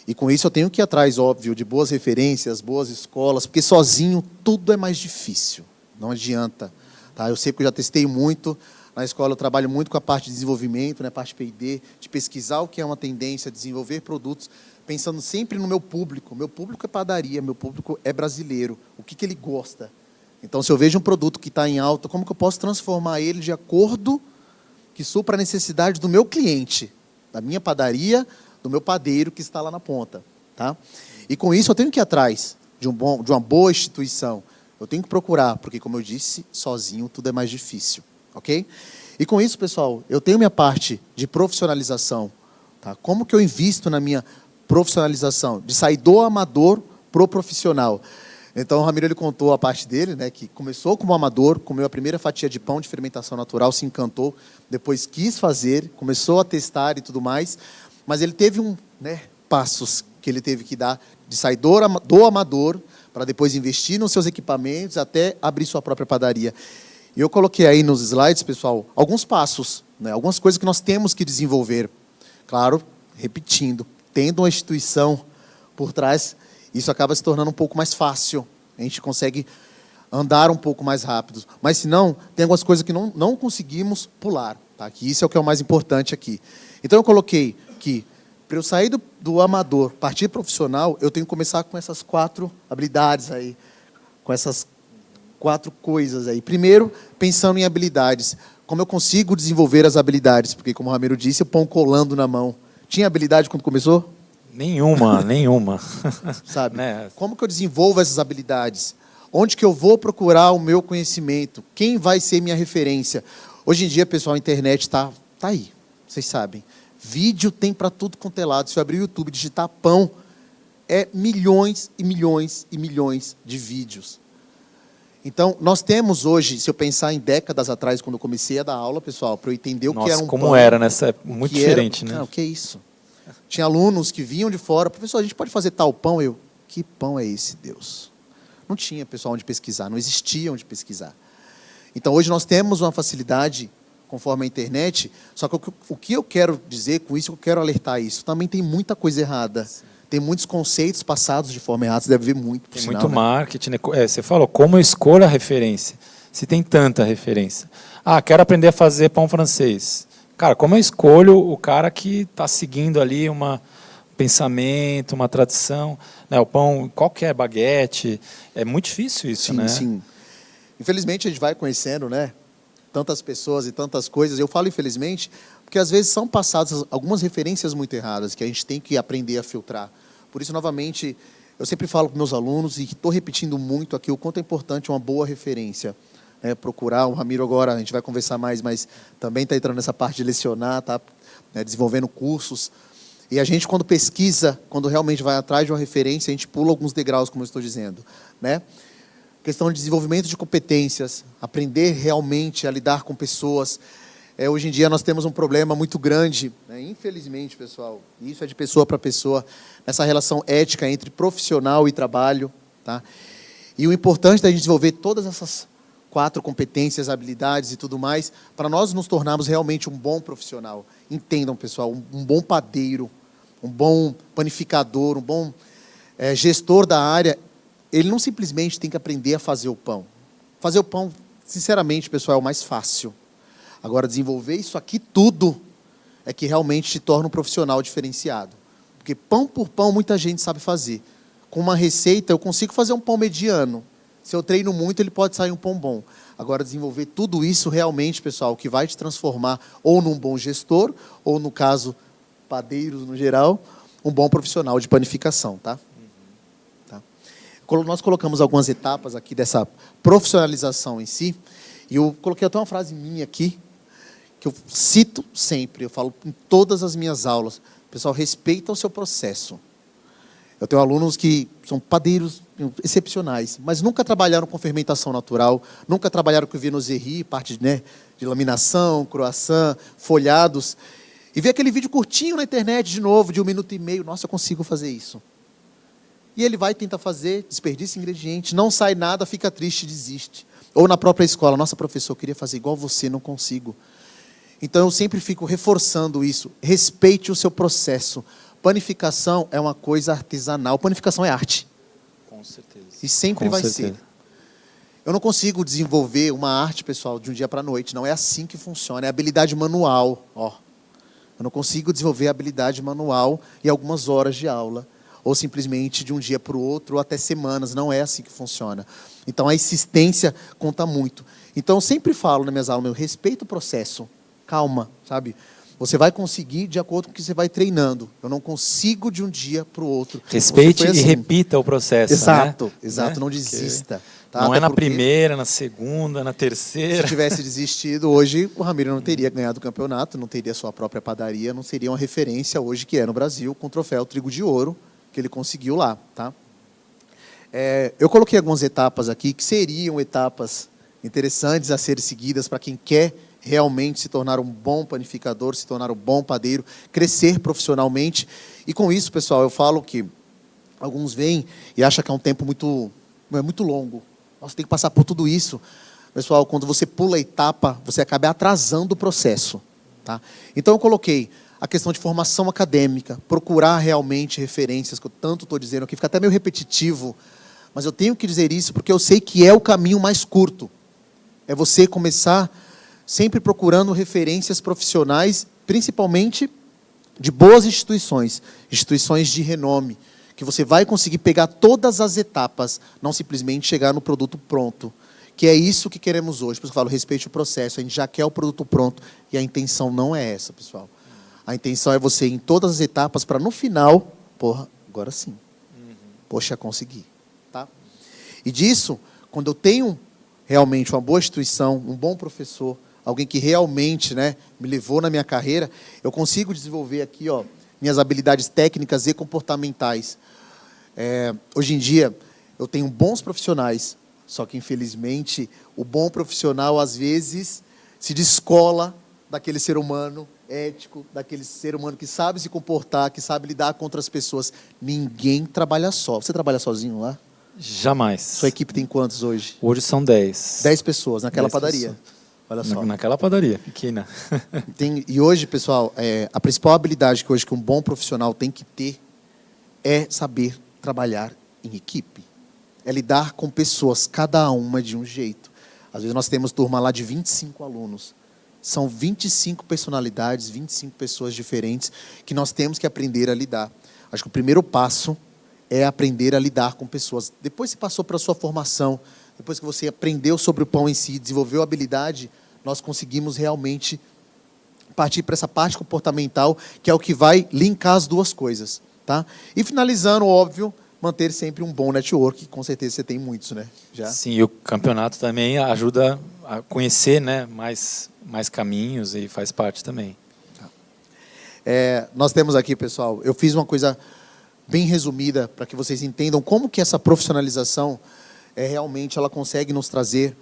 E com isso eu tenho que ir atrás, óbvio, de boas referências, boas escolas, porque sozinho tudo é mais difícil, não adianta. Tá? Eu sei que eu já testei muito, Na escola eu trabalho muito com a parte de desenvolvimento, né, parte P&D, de pesquisar o que é uma tendência, desenvolver produtos, pensando sempre no meu público. Meu público é padaria, meu público é brasileiro. O que ele gosta? Então, se eu vejo um produto que está em alta, como que eu posso transformar ele de acordo que supra a necessidade do meu cliente, da minha padaria, do meu padeiro que está lá na ponta, tá? E com isso eu tenho que ir atrás de uma boa instituição. Eu tenho que procurar, porque, como eu disse, sozinho tudo é mais difícil, ok? E com isso, pessoal, eu tenho minha parte de profissionalização, tá? Como que eu invisto na minha profissionalização? De sair do amador pro profissional. Então, o Ramiro, ele contou a parte dele, né, que começou como amador, comeu a primeira fatia de pão de fermentação natural, se encantou, depois quis fazer, começou a testar e tudo mais, mas ele teve passos que ele teve que dar de sair do amador para depois investir nos seus equipamentos até abrir sua própria padaria. E eu coloquei aí nos slides, pessoal, alguns passos, né, algumas coisas que nós temos que desenvolver. Claro, repetindo, tendo uma instituição por trás, isso acaba se tornando um pouco mais fácil. A gente consegue andar um pouco mais rápido. Mas, se não, tem algumas coisas que não conseguimos pular. Tá? Que isso é o que é o mais importante aqui. Então, eu coloquei que, para eu sair do amador, partir profissional, eu tenho que começar com essas 4 habilidades aí. Com essas 4 coisas aí. Primeiro, pensando em habilidades. Como eu consigo desenvolver as habilidades? Porque, como o Ramiro disse, o pão colando na mão. Tinha habilidade quando começou? Nenhuma. Sabe? Né? Como que eu desenvolvo essas habilidades? Onde que eu vou procurar o meu conhecimento? Quem vai ser minha referência? Hoje em dia, pessoal, a internet está aí. Vocês sabem. Vídeo tem para tudo quanto é lado. Se eu abrir o YouTube e digitar pão, é milhões e milhões e milhões de vídeos. Então, nós temos hoje, se eu pensar em décadas atrás, quando eu comecei a dar aula, pessoal, para eu entender o que era um como pão. era nessa época, muito diferente, né? Não, o que é isso? Tinha alunos que vinham de fora, professor, a gente pode fazer tal pão? Eu, que pão é esse, Deus? Não tinha pessoal onde pesquisar, não existia onde pesquisar. Então, hoje nós temos uma facilidade, conforme a internet, só que o que eu quero dizer com isso, eu quero alertar isso, também tem muita coisa errada. Sim. Tem muitos conceitos passados de forma errada, você deve ver muito, por Tem sinal, muito né? marketing, né? Você falou, como eu escolho a referência? Se tem tanta referência. Quero aprender a fazer pão francês. Cara, como eu escolho o cara que está seguindo ali um pensamento, uma tradição, né? O pão, qualquer baguete, é muito difícil isso, sim, né? Sim. Infelizmente, a gente vai conhecendo, né, tantas pessoas e tantas coisas. Eu falo infelizmente, porque às vezes são passadas algumas referências muito erradas, que a gente tem que aprender a filtrar. Por isso, novamente, eu sempre falo para meus alunos, e estou repetindo muito aqui, o quanto é importante uma boa referência. Procurar, o Ramiro agora, a gente vai conversar mais, mas também está entrando nessa parte de lecionar, está desenvolvendo cursos. E a gente, quando pesquisa, quando realmente vai atrás de uma referência, a gente pula alguns degraus, como eu estou dizendo. Né? Questão de desenvolvimento de competências, aprender realmente a lidar com pessoas. Hoje em dia nós temos um problema muito grande, né? Infelizmente, pessoal, isso é de pessoa para pessoa, nessa relação ética entre profissional e trabalho. Tá? E o importante é a gente desenvolver todas essas 4 competências, habilidades e tudo mais, para nós nos tornarmos realmente um bom profissional. Entendam, pessoal, um bom padeiro, um bom panificador, um bom gestor da área, ele não simplesmente tem que aprender a fazer o pão. Fazer o pão, sinceramente, pessoal, é o mais fácil. Agora, desenvolver isso aqui tudo é que realmente te torna um profissional diferenciado. Porque pão por pão muita gente sabe fazer. Com uma receita eu consigo fazer um pão mediano. Se eu treino muito, ele pode sair um pão bom. Agora, desenvolver tudo isso realmente, pessoal, que vai te transformar ou num bom gestor, ou, no caso, padeiros no geral, um bom profissional de panificação. Tá? Tá? Nós colocamos algumas etapas aqui dessa profissionalização em si, e eu coloquei até uma frase minha aqui, que eu cito sempre, eu falo em todas as minhas aulas. Pessoal, respeita o seu processo. Eu tenho alunos que são padeiros excepcionais, mas nunca trabalharam com fermentação natural, nunca trabalharam com viennoiserie, parte de laminação, croissant, folhados. E vê aquele vídeo curtinho na internet, de novo, de 1 minuto e meio. Nossa, eu consigo fazer isso. E ele vai tentar fazer, desperdiça ingrediente, não sai nada, fica triste e desiste. Ou na própria escola, nossa, professor, eu queria fazer igual você, não consigo. Então, eu sempre fico reforçando isso. Respeite o seu processo. Panificação é uma coisa artesanal. Panificação é arte. Com certeza. E sempre vai ser. Eu não consigo desenvolver uma arte, pessoal, de um dia para a noite. Não é assim que funciona. É habilidade manual. Ó. Eu não consigo desenvolver habilidade manual em algumas horas de aula. Ou simplesmente de um dia para o outro, ou até semanas. Não é assim que funciona. Então, a insistência conta muito. Então, eu sempre falo nas minhas aulas, eu respeito o processo. Calma, sabe? Você vai conseguir de acordo com o que você vai treinando. Eu não consigo de um dia para o outro. Respeite Assim. e repita o processo. Exato, né? exato. Né? Não desista. Tá? Não Até é na porque, primeira, na segunda, na terceira. se tivesse desistido hoje, o Ramiro não teria ganhado o campeonato, não teria sua própria padaria, não seria uma referência hoje que é no Brasil, com o troféu Trigo de Ouro, que ele conseguiu lá. Tá? Eu coloquei algumas etapas aqui, que seriam etapas interessantes a serem seguidas para quem quer realmente se tornar um bom panificador, se tornar um bom padeiro, crescer profissionalmente. E com isso, pessoal, eu falo que alguns vêm e acham que é um tempo muito longo. Nossa, tem que passar por tudo isso. Pessoal, quando você pula a etapa, você acaba atrasando o processo. Tá? Então, eu coloquei a questão de formação acadêmica, procurar realmente referências, que eu tanto estou dizendo aqui, fica até meio repetitivo, mas eu tenho que dizer isso porque eu sei que é o caminho mais curto. É você começar sempre procurando referências profissionais, principalmente de boas instituições, instituições de renome, que você vai conseguir pegar todas as etapas, não simplesmente chegar no produto pronto, que é isso que queremos hoje. Por isso eu falo, respeite o processo, a gente já quer o produto pronto, e a intenção não é essa, pessoal. A intenção é você ir em todas as etapas, para no final, agora sim. Poxa, consegui. Tá? E disso, quando eu tenho realmente uma boa instituição, um bom professor, alguém que realmente, né, me levou na minha carreira, eu consigo desenvolver aqui, ó, minhas habilidades técnicas e comportamentais. Hoje em dia, eu tenho bons profissionais, só que, infelizmente, o bom profissional, às vezes, se descola daquele ser humano ético, daquele ser humano que sabe se comportar, que sabe lidar com outras pessoas. Ninguém trabalha só. Você trabalha sozinho lá? Jamais. Sua equipe tem quantos hoje? Hoje são 10. 10 pessoas naquela 10 padaria. pessoas. Olha só. Naquela padaria, pequena. E hoje, pessoal, a principal habilidade que hoje que um bom profissional tem que ter é saber trabalhar em equipe. É lidar com pessoas, cada uma de um jeito. Às vezes nós temos turma lá de 25 alunos. São 25 personalidades, 25 pessoas diferentes que nós temos que aprender a lidar. Acho que o primeiro passo é aprender a lidar com pessoas. Depois que passou para a sua formação, depois que você aprendeu sobre o pão em si, desenvolveu a habilidade, nós conseguimos realmente partir para essa parte comportamental, que é o que vai linkar as duas coisas. Tá? E finalizando, óbvio, manter sempre um bom network, com certeza você tem muitos, né? Já? Sim, e o campeonato também ajuda a conhecer, né, mais caminhos e faz parte também. Nós temos aqui, pessoal, eu fiz uma coisa bem resumida para que vocês entendam como que essa profissionalização realmente ela consegue nos trazer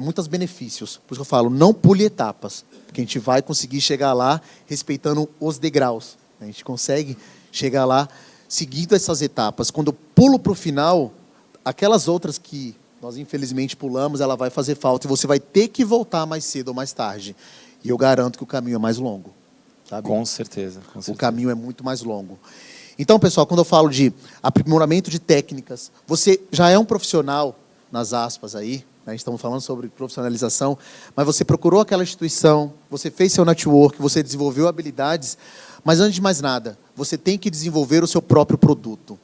muitos benefícios. Por isso que eu falo, não pule etapas, porque a gente vai conseguir chegar lá respeitando os degraus. A gente consegue chegar lá seguindo essas etapas. Quando eu pulo para o final, aquelas outras que nós infelizmente pulamos, ela vai fazer falta e você vai ter que voltar mais cedo ou mais tarde. E eu garanto que o caminho é mais longo. Sabe? Com certeza. O caminho é muito mais longo. Então, pessoal, quando eu falo de aprimoramento de técnicas, você já é um profissional, nas aspas aí, né, estamos falando sobre profissionalização, mas você procurou aquela instituição, você fez seu network, você desenvolveu habilidades, mas antes de mais nada, você tem que desenvolver o seu próprio produto.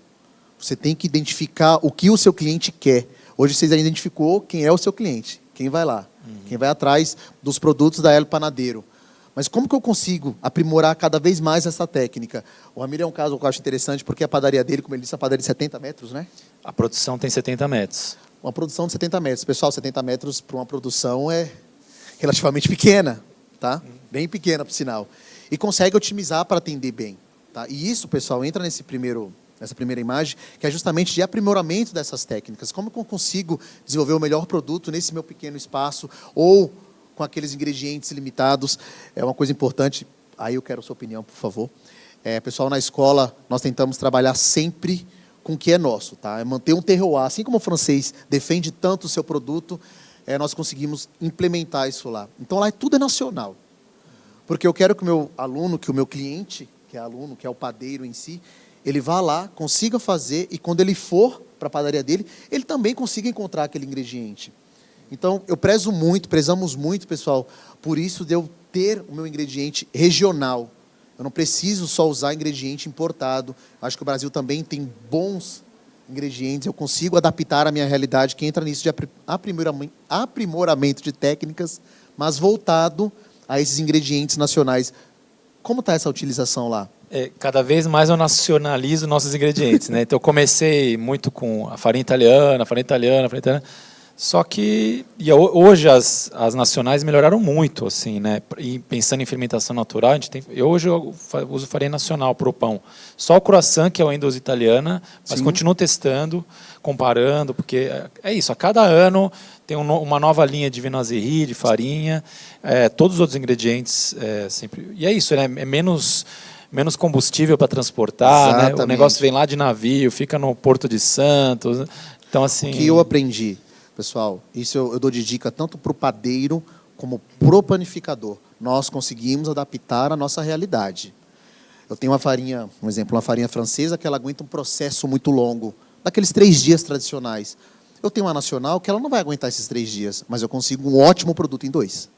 Você tem que identificar o que o seu cliente quer. Hoje você já identificou quem é o seu cliente, quem vai lá, quem vai atrás dos produtos da Hélio Panadeiro. Mas como que eu consigo aprimorar cada vez mais essa técnica? O Ramiro é um caso que eu acho interessante, porque a padaria dele, como ele disse, a padaria de 70 metros, né? A produção tem 70 metros. Uma produção de 70 metros. Pessoal, 70 metros para uma produção é relativamente pequena, tá? Bem pequena, por sinal. E consegue otimizar para atender bem. Tá? E isso, pessoal, entra nessa primeira imagem, que é justamente de aprimoramento dessas técnicas. Como que eu consigo desenvolver o melhor produto nesse meu pequeno espaço, ou com aqueles ingredientes limitados? É uma coisa importante. Aí eu quero a sua opinião, por favor. Pessoal, na escola, nós tentamos trabalhar sempre com o que é nosso. Tá? É manter um terroir. Assim como o francês defende tanto o seu produto, nós conseguimos implementar isso lá. Então, lá tudo é nacional. Porque eu quero que o meu aluno, que o meu cliente, que é aluno, que é o padeiro em si, ele vá lá, consiga fazer, e quando ele for para a padaria dele, ele também consiga encontrar aquele ingrediente. Então, prezamos muito, pessoal, por isso de eu ter o meu ingrediente regional. Eu não preciso só usar ingrediente importado. Acho que o Brasil também tem bons ingredientes. Eu consigo adaptar a minha realidade, que entra nisso de aprimoramento de técnicas, mas voltado a esses ingredientes nacionais. Como está essa utilização lá? Cada vez mais eu nacionalizo nossos ingredientes, né? Então eu comecei muito com a farinha italiana, só que hoje as nacionais melhoraram muito, assim, né? E pensando em fermentação natural, hoje eu uso farinha nacional para o pão. Só o croissant que é o Endose italiana, mas continuo testando, comparando, porque é isso. A cada ano tem uma nova linha de vinazerie, de farinha, todos os outros ingredientes sempre. E é isso, né? É menos combustível para transportar, né? O negócio vem lá de navio, fica no Porto de Santos. Então, assim. O que eu aprendi, pessoal, isso eu dou de dica tanto para o padeiro como para o panificador. Nós conseguimos adaptar a nossa realidade. Eu tenho uma farinha, um exemplo, uma farinha francesa que ela aguenta um processo muito longo, daqueles 3 dias tradicionais. Eu tenho uma nacional que ela não vai aguentar esses 3 dias, mas eu consigo um ótimo produto em 2.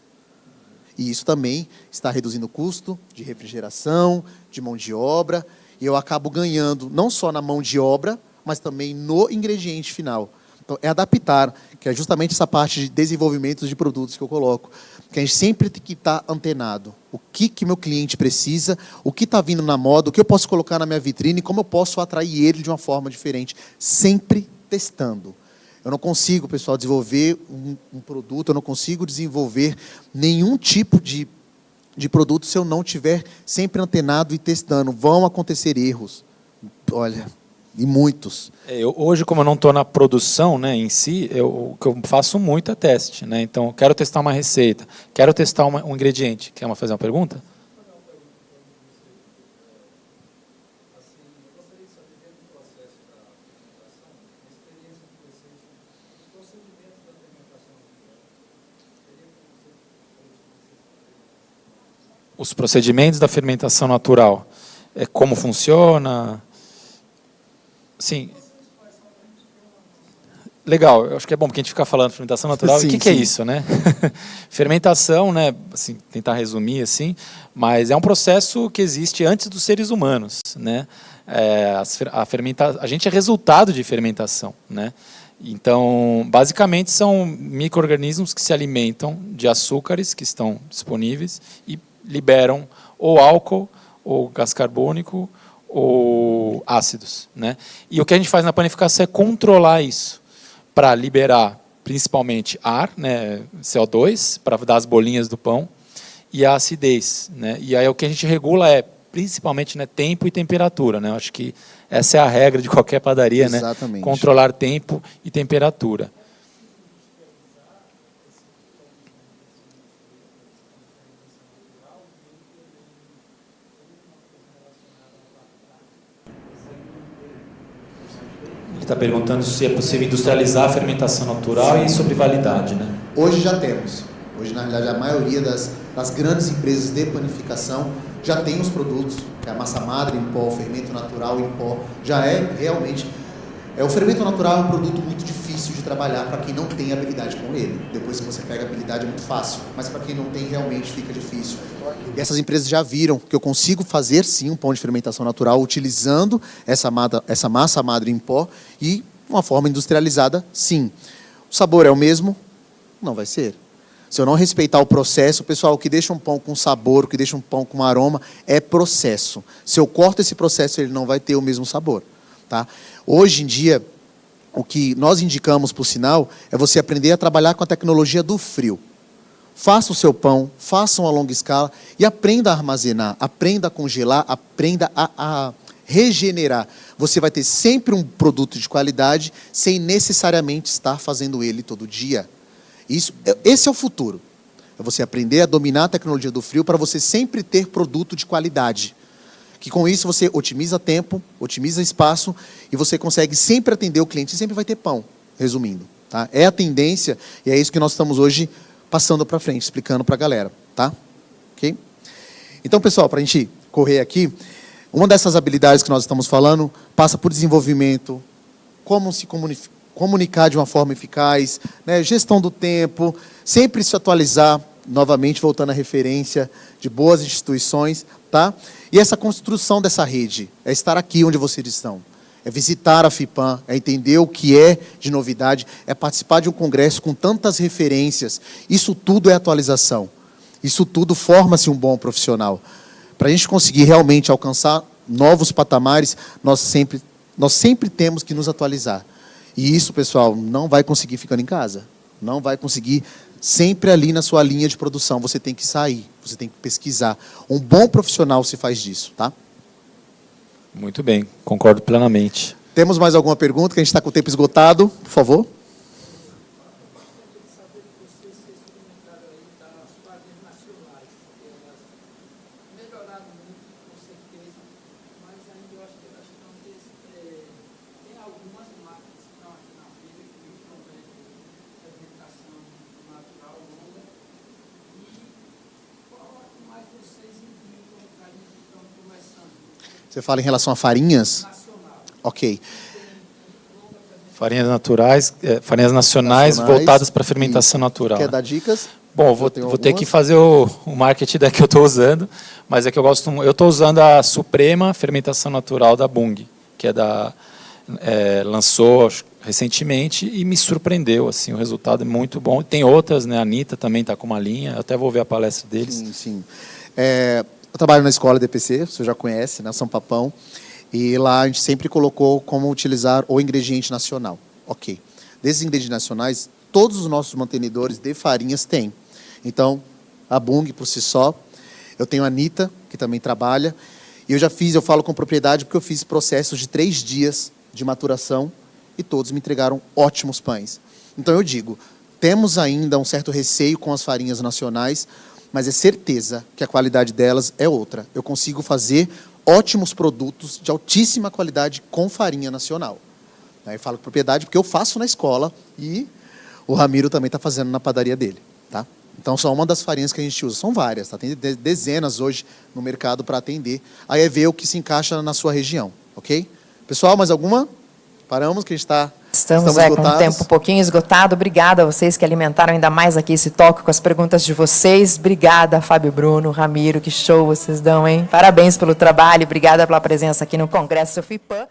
E isso também está reduzindo o custo de refrigeração, de mão de obra, e eu acabo ganhando não só na mão de obra, mas também no ingrediente final. Então, é adaptar, que é justamente essa parte de desenvolvimento de produtos que eu coloco, que a gente sempre tem que estar antenado. O que meu cliente precisa, o que está vindo na moda, o que eu posso colocar na minha vitrine, como eu posso atrair ele de uma forma diferente, sempre testando. Eu não consigo, pessoal, desenvolver um produto, eu não consigo desenvolver nenhum tipo de produto se eu não estiver sempre antenado e testando. Vão acontecer erros. Olha, e muitos. Hoje, como eu não estou na produção, né, em si, o que eu faço muito é teste. Né? Então, eu quero testar uma receita, quero testar um ingrediente. Quer fazer uma pergunta? Os procedimentos da fermentação natural, como funciona? Sim. Legal, eu acho que é bom, porque a gente fica falando de fermentação natural. Sim, o que é isso, né? Fermentação, né, assim, tentar resumir assim, mas é um processo que existe antes dos seres humanos, né? A gente é resultado de fermentação, né? Então, basicamente, são micro-organismos que se alimentam de açúcares que estão disponíveis e liberam ou álcool, ou gás carbônico, ou ácidos. Né? E o que a gente faz na panificação é controlar isso, para liberar principalmente ar, né, CO2, para dar as bolinhas do pão, e a acidez. Né? E aí o que a gente regula é, principalmente, né, tempo e temperatura. Né? Eu acho que essa é a regra de qualquer padaria, né? Controlar tempo e temperatura. Está perguntando se é possível industrializar a fermentação natural e sobre validade, né? Hoje já temos. Hoje, na realidade, a maioria das grandes empresas de panificação já tem os produtos, que é a massa madre em pó, o fermento natural em pó. Já é realmente... o fermento natural é um produto muito difícil de trabalhar para quem não tem habilidade com ele. Depois que você pega a habilidade é muito fácil, mas para quem não tem realmente fica difícil. E essas empresas já viram que eu consigo fazer sim um pão de fermentação natural utilizando essa massa madre em pó e uma forma industrializada, sim. O sabor é o mesmo? Não vai ser. Se eu não respeitar o processo, pessoal, o que deixa um pão com sabor, o que deixa um pão com aroma é processo. Se eu corto esse processo, ele não vai ter o mesmo sabor. Tá? Hoje em dia, o que nós indicamos, por sinal, é você aprender a trabalhar com a tecnologia do frio. Faça o seu pão, faça a longa escala e aprenda a armazenar, aprenda a congelar, aprenda a regenerar. Você vai ter sempre um produto de qualidade sem necessariamente estar fazendo ele todo dia. Esse é o futuro. É você aprender a dominar a tecnologia do frio para você sempre ter produto de qualidade. Que com isso você otimiza tempo, otimiza espaço e você consegue sempre atender o cliente e sempre vai ter pão, resumindo. Tá? É a tendência e é isso que nós estamos hoje passando para frente, explicando para a galera. Tá? Okay? Então, pessoal, para a gente correr aqui, uma dessas habilidades que nós estamos falando passa por desenvolvimento, como se comunicar de uma forma eficaz, né? Gestão do tempo, sempre se atualizar, novamente voltando à referência de boas instituições, tá? E essa construção dessa rede, é estar aqui onde vocês estão, é visitar a FIPAM, é entender o que é de novidade, é participar de um congresso com tantas referências. Isso tudo é atualização. Isso tudo forma-se um bom profissional. Para a gente conseguir realmente alcançar novos patamares, nós sempre temos que nos atualizar. E isso, pessoal, não vai conseguir ficando em casa. Não vai conseguir sempre ali na sua linha de produção. Você tem que sair, você tem que pesquisar. Um bom profissional se faz disso, tá? Muito bem, concordo plenamente. Temos mais alguma pergunta, que a gente está com o tempo esgotado, por favor? Você fala em relação a farinhas? Ok. Farinhas naturais, farinhas nacionais voltadas para fermentação natural. Quer dar dicas? Bom, vou ter que fazer o marketing da que eu estou usando, mas é que eu estou usando a Suprema Fermentação Natural da Bung, que lançou recentemente e me surpreendeu, assim, o resultado é muito bom. Tem outras, né? A Anitta também está com uma linha, eu até vou ver a palestra deles. Sim, sim. Eu trabalho na escola DPC, você já conhece, né? São Papão, e lá a gente sempre colocou como utilizar o ingrediente nacional. Ok. Desses ingredientes nacionais, todos os nossos mantenedores de farinhas têm. Então, a Bung por si só, eu tenho a Anitta, que também trabalha, e eu falo com propriedade porque eu fiz processos de 3 dias de maturação e todos me entregaram ótimos pães. Então eu digo, temos ainda um certo receio com as farinhas nacionais, mas é certeza que a qualidade delas é outra. Eu consigo fazer ótimos produtos de altíssima qualidade com farinha nacional. Aí eu falo com propriedade porque eu faço na escola e o Ramiro também está fazendo na padaria dele, tá? Então, só uma das farinhas que a gente usa. São várias, tá? Tem dezenas hoje no mercado para atender. Aí é ver o que se encaixa na sua região, ok? Pessoal, mais alguma? Paramos, que a gente está... Estamos com o tempo um pouquinho esgotado. Obrigada a vocês que alimentaram ainda mais aqui esse toque com as perguntas de vocês. Obrigada, Fábio, Bruno, Ramiro, que show vocês dão, hein? Parabéns pelo trabalho, obrigada pela presença aqui no Congresso FIPAM.